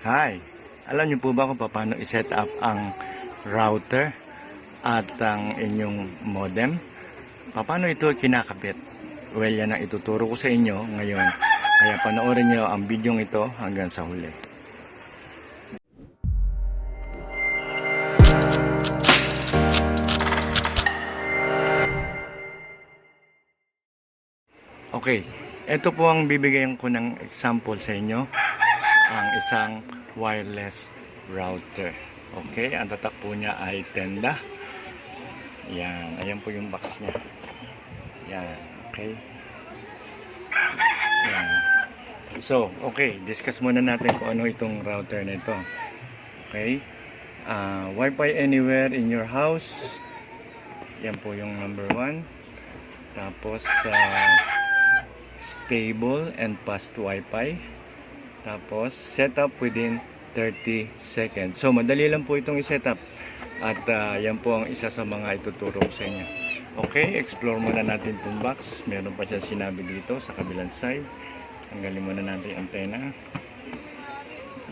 Hi! Alam niyo po ba kung paano i-set up ang router at ang inyong modem? Paano ito kinakabit? Well, yan ang ituturo ko sa inyo ngayon. Kaya panoorin niyo ang video ito hanggang sa huli. Okay, ito po ang bibigyan ko ng example sa inyo. Ang isang wireless router. Okay, ang tatak po niya ay tenda. Yan, ayan po yung box niya. Yan, okay. Yan. So, okay, discuss muna natin kung ano itong router na ito. Okay. Wi-Fi anywhere in your house. Yan po yung number 1. Tapos, stable and fast Wi-Fi. Tapos, set up within 30 seconds. So, madali lang po itong i-set up. At yan po ang isa sa mga ituturo ko sa inyo. Okay, explore muna natin itong box. Meron pa siya sinabi dito sa kabilang side. Tanggalin muna natin yung antena.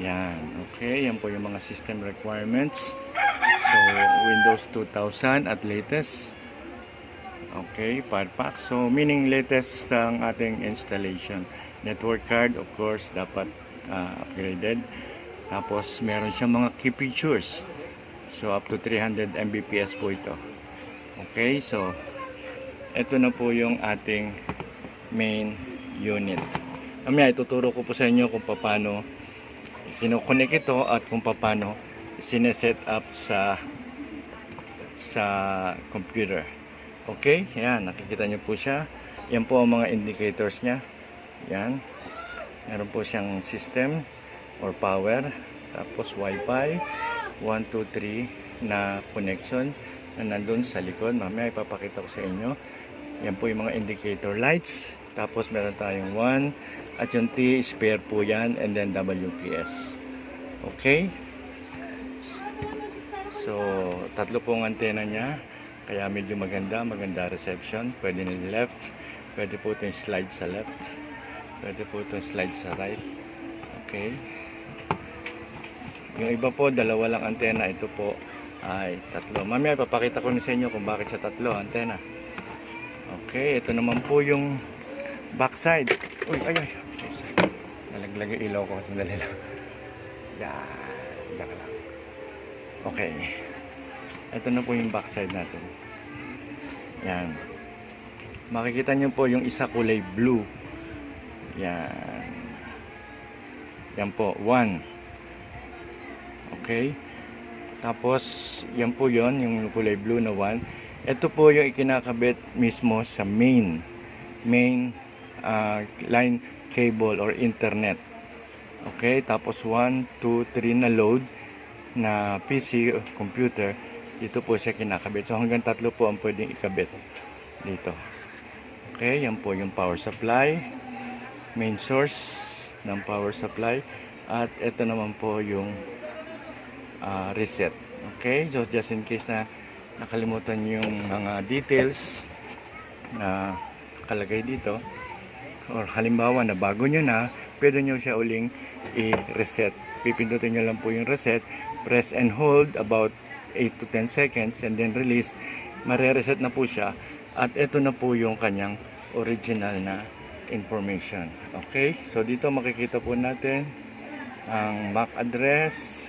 Yan. Okay, yan po yung mga system requirements. So, Windows 2000 at latest. Okay, Firefox. So, meaning latest ang ating installation. Network card, of course, dapat upgraded. Tapos, meron siyang mga key features. So, up to 300 Mbps po ito. Okay, so, ito na po yung ating main unit. Mamaya, ituturo ko po sa inyo kung paano kinokonek ito at kung paano sineset up sa computer. Okay, yan, nakikita nyo po siya. Yan po ang mga indicators niya. Yan. Meron po siyang system or power. Tapos Wi-Fi. 1, 2, 3 na connection na nandun sa likod. Mamaya ipapakita ko sa inyo. Yan po yung mga indicator lights. Tapos meron tayong 1. At yung T, spare po yan. And then WPS. Okay. So, tatlo pong antena niya. Kaya medyo maganda reception. Pwede na left. Pwede po itong slide sa left. Pwede po itong slide sa right. Okay. Yung iba po, dalawa lang antena. Ito po ay tatlo. Mamaya papakita ko na sa inyo kung bakit sa tatlo antena. Okay, ito naman po yung backside. Uy, ay. Nalaglag yung ilaw ko kasi dali lang. Diyan ka lang. Okay. Ito na po yung backside natin. Yan. Makikita nyo po yung isa kulay blue. Yan. Yan po, 1. Okay. Tapos, yan po yon yung kulay blue na 1. Ito po yung ikinakabit mismo sa main line cable or internet. Okay. Tapos, 1, 2, 3 na load na PC o computer. Dito po siya kinakabit. So, hanggang 3 po ang pwedeng ikabit dito. Okay. Yan po yung power supply. Main source ng power supply. At ito naman po yung reset. Okay, so just in case na nakalimutan yung mga details na nakalagay dito, or halimbawa na bago nyo na, pwede nyo siya uling i-reset. Pipindutin nyo lang po yung reset, press and hold about 8 to 10 seconds and then release. Mare-reset na po siya at ito na po yung kanyang original na information. Okay, so dito makikita po natin ang MAC address,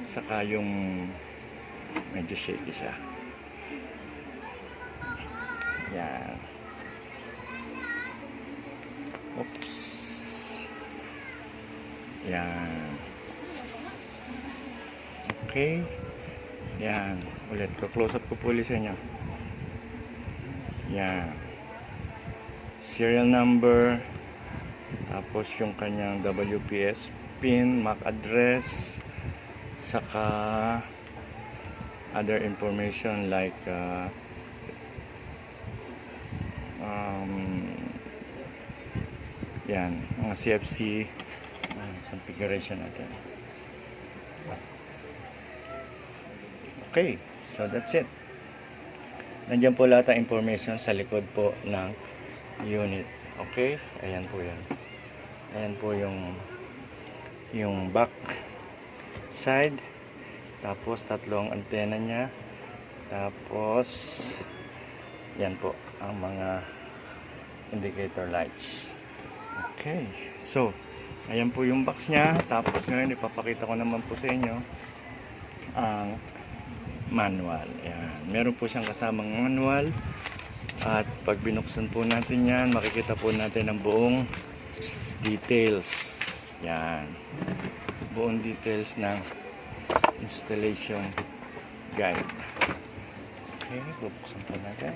saka yung medyo shaky siya. Yan. Oops. Yan. Okay. Yan. Ulit. Close up ko po ulit sa inyo. Yan. Serial number. Tapos yung kanyang WPS pin, MAC address, saka other information like yan, mga CFC configuration natin. Okay, so that's it. Nandiyan po lahat ng information sa likod po ng unit. Okay, ayan po yan. Ayan po yung yung back side, tapos tatlong antena niya, tapos yan po ang mga indicator lights. Okay, so ayan po yung box niya. Tapos ngayon ipapakita ko naman po sa inyo ang manual. Ayan, meron po siyang kasamang manual, at pag binuksan po natin yan, makikita po natin ang buong details. Yan, buong details ng installation guide. Okay, bubuksan po natin.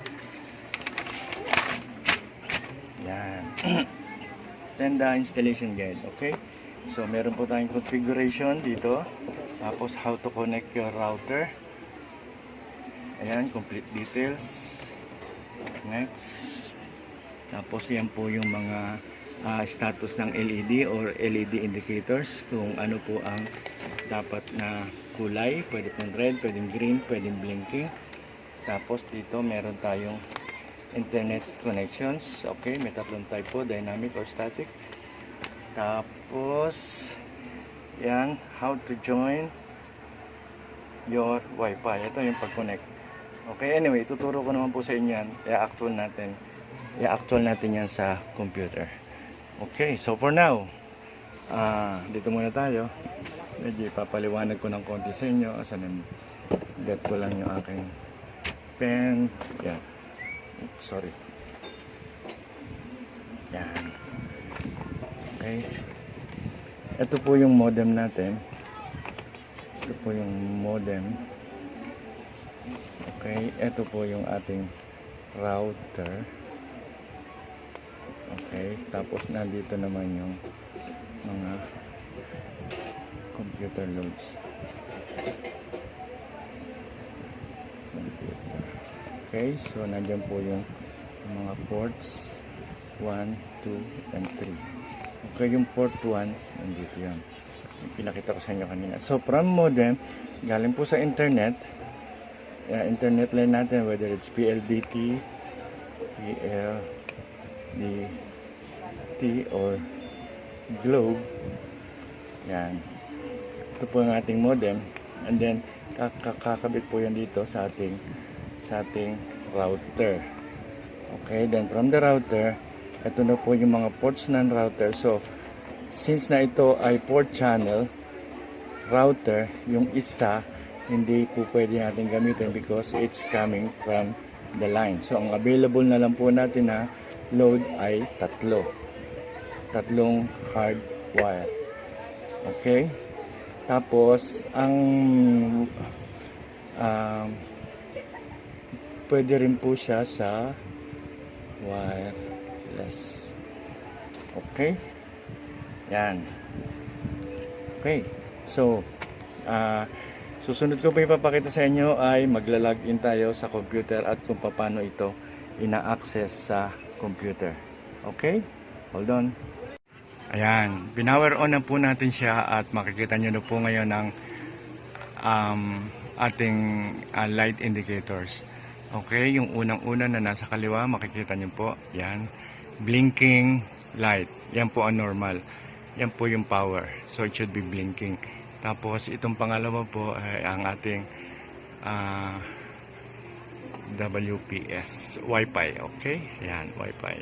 Yan. Then the installation guide. Okay, so meron po tayong configuration dito, tapos how to connect your router. Ayan, complete details. Next, tapos yan po yung mga status ng LED or LED indicators, kung ano po ang dapat na kulay. Pwede pong red, pwedeng green, pwedeng blinking. Tapos dito meron tayong internet connections. Okay, may tatlong type po, dynamic or static. Tapos yan, how to join your Wi-Fi. Ito yung pag-connect. Okay, anyway, tuturo ko naman po sa inyo yan. I-actual natin yan sa computer. Okay, so for now, dito muna tayo. Medyo ipapaliwanag ko ng konti sa inyo. Get ko lang yung aking pen. Yan. Oops, sorry. Yan. Okay. Ito po yung modem natin. Ito po yung modem. Okay, ito po yung ating router. Okay, tapos nandito naman yung mga computer loads. Computer. Okay, so nandiyan po yung mga ports 1, 2, and 3. Okay, yung port 1, nandito yan. Pinakita ko sa inyo kanina. So from modem, galing po sa internet, internet line natin, whether it's PLDT, PLDT, or Globe. Yan. Ito po ang ating modem. And then, kakabit po yan dito sa ating router. Okay, then from the router, ito na po yung mga ports ng router. So, since na ito ay port channel router, yung isa hindi po pwede natin gamitin because it's coming from the line. So ang available na lang po natin na load ay tatlong hard wire. Okay, tapos ang pwede rin po siya sa wireless. Okay, yan. Okay, so susunod ko pa ipapakita sa inyo ay magla-login tayo sa computer at kung paano ito ina-access sa computer. Okay? Hold on. Ayan, binower on na po natin siya at makikita nyo na po ngayon ang ating light indicators. Okay, yung unang-una na nasa kaliwa, makikita nyo po, yan, blinking light. Yan po ang normal. Yan po yung power. So it should be blinking. Tapos itong pangalawa po ay ang ating WPS Wi-Fi. Okay, yan, Wi-Fi.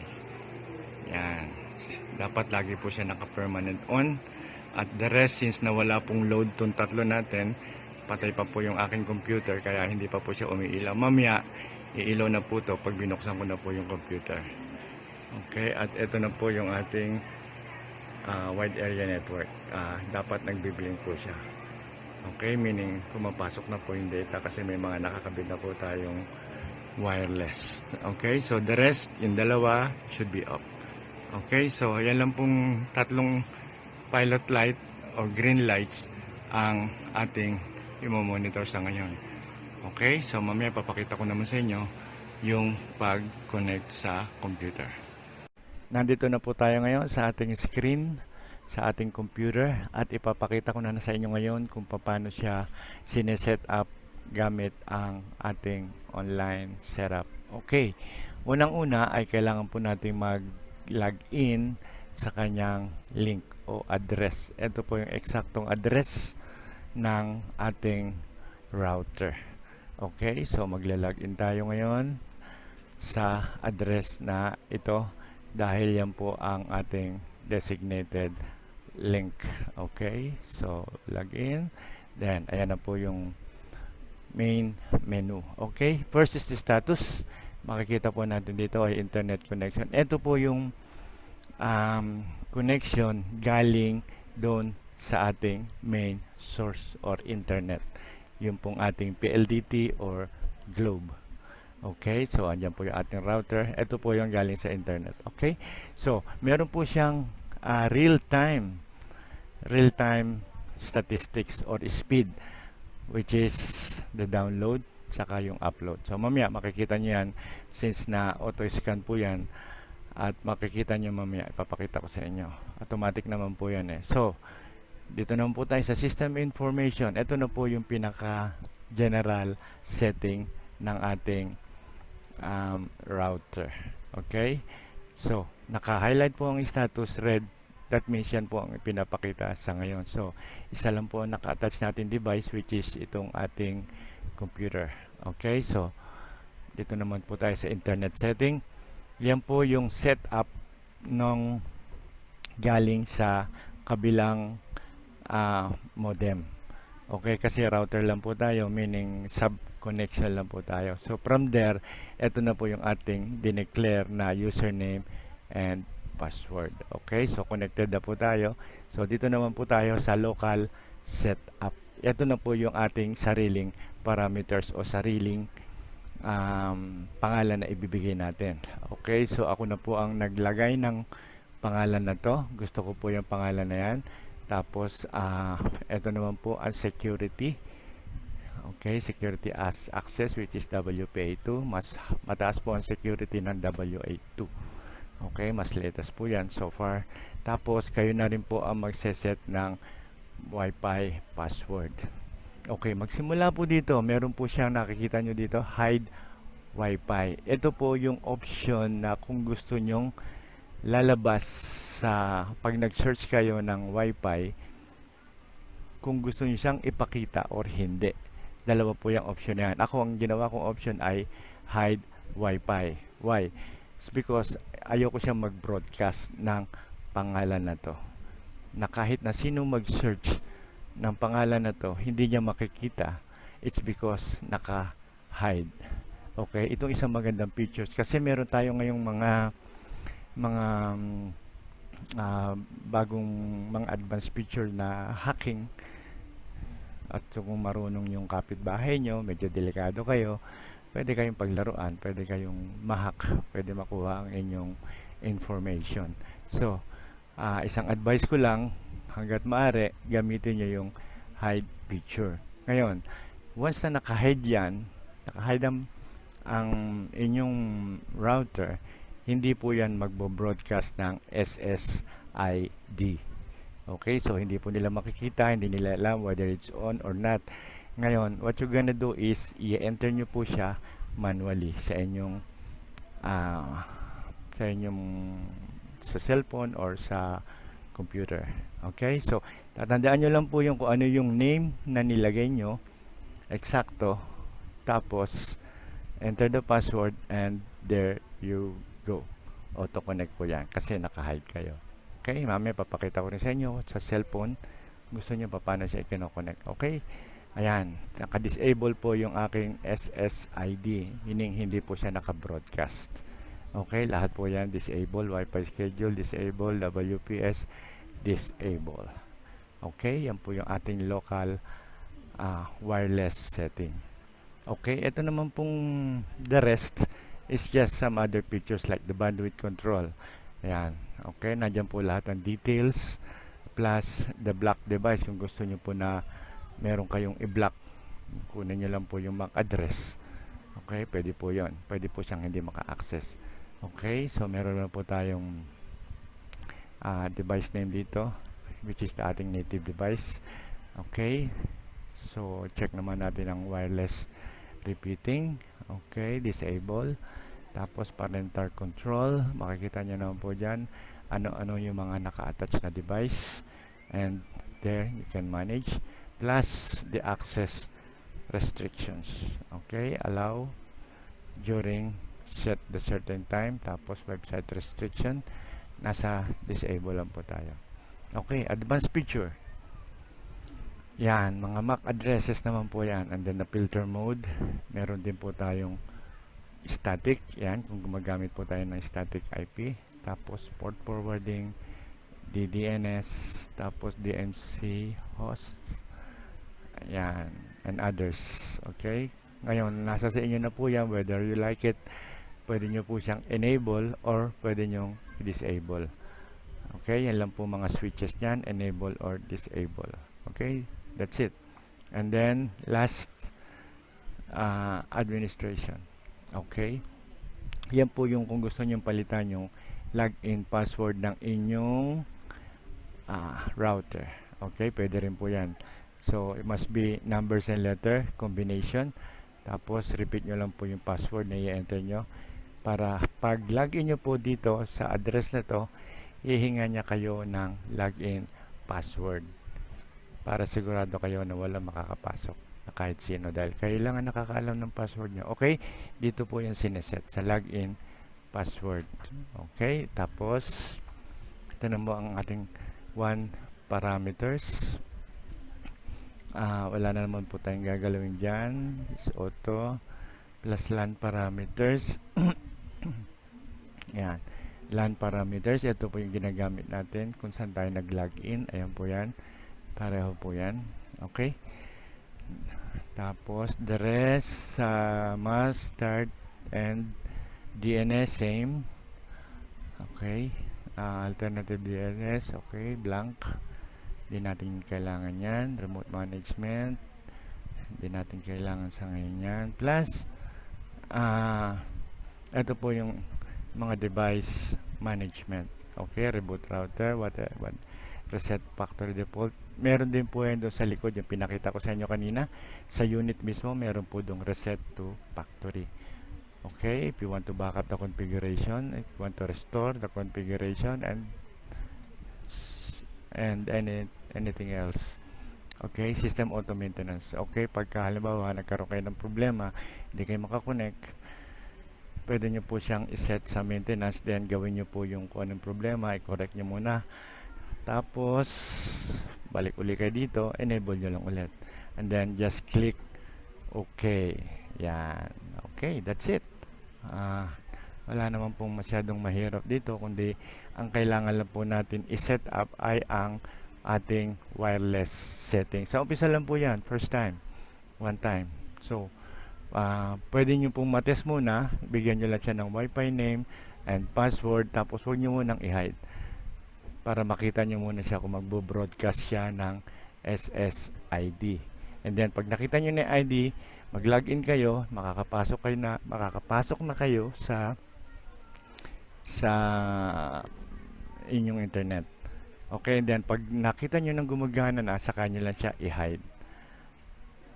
Yan, dapat lagi po siya naka-permanent on. At the rest, since nawala pong load tong tatlo natin, patay pa po yung aking computer, kaya hindi pa po siya umiilaw. Mamaya iilaw na po to pag binuksan ko na po yung computer. Okay, at ito na po yung ating wide area network. Dapat nagbiblink po siya. Okay, meaning pumapasok na po yung data kasi may mga nakakabit na po tayong wireless. Okay, so the rest, yung dalawa, should be up. Okay, so yan lang pong tatlong pilot light or green lights ang ating i-monitor sa ngayon. Okay, so mamaya papakita ko naman sa inyo yung pag-connect sa computer. Nandito na po tayo ngayon sa ating screen, sa ating computer, at ipapakita ko na sa inyo ngayon kung paano siya sineset up gamit ang ating online setup. Okay, unang-una ay kailangan po natin mag-login sa kanyang link o address. Ito po yung eksaktong address ng ating router. Okay, so magla-login tayo ngayon sa address na ito dahil yan po ang ating designated link. Okay, so login. Then, ayan na po yung main menu. Okay, first is the status. Makikita po natin dito ay internet connection. Ito po yung connection galing doon sa ating main source or internet. Yung pong ating PLDT or Globe. Okay, so andyan po yung ating router. Ito po yung galing sa internet. Okay, so meron po siyang real-time statistics or speed, which is the download saka yung upload. So mamaya makikita nyo yan since na auto-scan po yan at makikita nyo mamaya, ipapakita ko sa inyo. Automatic naman po yan eh. So dito naman po tayo sa system information. Ito na po yung pinaka general setting ng ating router. Okay, so naka-highlight po ang status red. That means yan po ang pinapakita sa ngayon. So, isa lang po naka-attach natin device which is itong ating computer. Okay, so dito naman po tayo sa internet setting. Yan po yung setup ng galing sa kabilang modem. Okay, kasi router lang po tayo, meaning sub-connection lang po tayo. So, from there, ito na po yung ating dineclare na username and password. Okay, so connected na po tayo. So dito naman po tayo sa local setup. Ito na po yung ating sariling parameters o sariling pangalan na ibibigay natin. Okay, so ako na po ang naglagay ng pangalan na to. Gusto ko po yung pangalan na yan. Tapos ito naman po ang security. Okay, security as access which is WPA2. Mas mataas po ang security ng WA2. Okay, mas latest po yan so far. Tapos, kayo na rin po ang magseset ng Wi-Fi password. Okay, magsimula po dito. Meron po siyang nakikita nyo dito, hide Wi-Fi. Ito po yung option na kung gusto nyong lalabas sa pag nag-search kayo ng Wi-Fi, kung gusto nyo siyang ipakita or hindi. Dalawa po yung option na yan. Ako, ang ginawa kong option ay hide Wi-Fi. Why? It's because ayoko siyang mag-broadcast ng pangalan na to. Na kahit na sino mag-search ng pangalan na to, hindi niya makikita. It's because naka-hide. Okay, itong isang magandang features kasi meron tayo ngayong mga bagong mga advanced feature na hacking. At so kung marunong yung kapitbahay nyo, medyo delikado kayo, pwede kayong paglaruan, pwede kayong mahack, pwede makuha ang inyong information. So, isang advice ko lang, hanggat maaari, gamitin nyo yung hide feature. Ngayon, once na naka-hide yan, naka-hide ang inyong router, hindi po yan magbo-broadcast ng SSID. Okay, so hindi po nila makikita, hindi nila alam whether it's on or not. Ngayon, what you're gonna do is i-enter nyo po siya manually sa inyong sa cellphone or sa computer. Okay, so tatandaan nyo lang po yung kung ano yung name na nilagay nyo, eksakto, tapos enter the password and there you go. Auto-connect po yan kasi naka-hide kayo. Okay, mamaya papakita ko rin sa inyo sa cellphone. Gusto nyo pa paano siya i-connect. Okay, ayan, naka-disable po yung aking SSID, meaning hindi po siya naka-broadcast. Okay, lahat po yan disable, Wi-Fi schedule disable, WPS disable. Okay, yan po yung ating local wireless setting. Okay, ito naman pong the rest is just some other features like the bandwidth control. Ayan, okay, nandiyan po lahat ng details plus the block device kung gusto nyo po na meron kayong i-block, kunin nyo lang po yung MAC address. Okay, pwede po yon, pwede po siyang hindi maka-access. Okay, so meron na po tayong device name dito which is the ating native device. Okay, so check naman natin ang wireless repeating. Okay, disable. Tapos parental control, makikita nyo naman po dyan ano-ano yung mga naka-attach na device, and there you can manage, plus the access restrictions. Okay, allow during set the certain time, tapos website restriction, nasa disable lang po tayo. Okay, advanced feature. Yan, mga MAC addresses naman po yan. And then the filter mode, meron din po tayong static. Yan, kung gumagamit po tayo ng static IP. Tapos port forwarding, DDNS, tapos DMC hosts. Yan, and others. Okay, ngayon, nasa sa inyo na po yan, whether you like it. Pwede nyo po siyang enable or pwede nyo disable. Okay, yan lang po mga switches niyan, enable or disable. Okay, that's it. And then last, administration. Okay, yan po yung kung gusto nyo palitan yung login password ng inyong router. Okay, pwede rin po yan. So it must be numbers and letter combination, tapos repeat nyo lang po yung password na i-enter nyo, para pag login nyo po dito sa address na to, hihinga niya kayo ng login password para sigurado kayo na wala makakapasok na kahit sino, dahil kayo lang ang nakakaalam ng password nyo. Okay, dito po yung sineset sa login password. Okay, tapos ito na mo ang ating one parameters. Wala na naman po tayong gagalawin dyan. Is auto plus LAN parameters. Yan, LAN parameters, ito po yung ginagamit natin kung saan tayo nag-login. Ayan po yan, pareho po yan. Okay, tapos the rest, must start and DNS same. Okay, alternative DNS, okay, blank, hindi natin kailangan yan. Remote management, hindi natin kailangan sa ngayon yan. Plus ito po yung mga device management. Okay, reboot router, what reset factory default. Meron din po yan doon sa likod, yung pinakita ko sa inyo kanina. Sa unit mismo, meron po doon reset to factory. Okay, if you want to back up the configuration, if you want to restore the configuration, and anything else. Okay, system auto maintenance. Okay, pagka halimbawa nagkaroon kayo ng problema, hindi kayo makakonect, pwede nyo po siyang iset sa maintenance, then gawin nyo po yung kung anong problema, i-correct nyo muna, tapos balik uli kayo dito, enable nyo lang ulit, and then just click OK. Yan, okay, that's it. Wala naman pong masyadong mahirap dito, kundi ang kailangan lang po natin i-set up ay ang ating wireless setting. Sa umpisa lang po yan, first time, one time. So pwede nyo pong matest muna, bigyan nyo lang siya ng wifi name and password, tapos huwag nyo munang i-hide para makita nyo muna siya kung magbo-broadcast siya ng SSID. And then pag nakita nyo na ID, mag-login kayo, makakapasok na kayo sa inyong internet. Okay, and then pag nakita nyo nang gumagana na, saka nyo lang siya i-hide.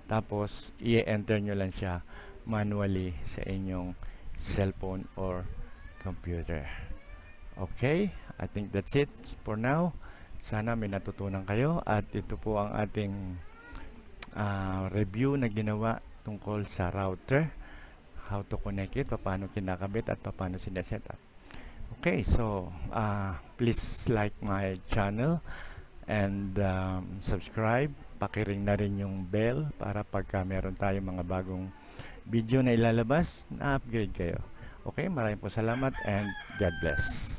Tapos i-enter nyo lang siya manually sa inyong cellphone or computer. Okay, I think that's it for now. Sana may natutunan kayo, at ito po ang ating review na ginawa tungkol sa router, how to connect it, paano kinakabit at paano sineset up. Okay, so please like my channel and subscribe. Pakiring na rin yung bell para pagka meron tayong mga bagong video na ilalabas, na-upgrade kayo. Okay, maraming po salamat and God bless.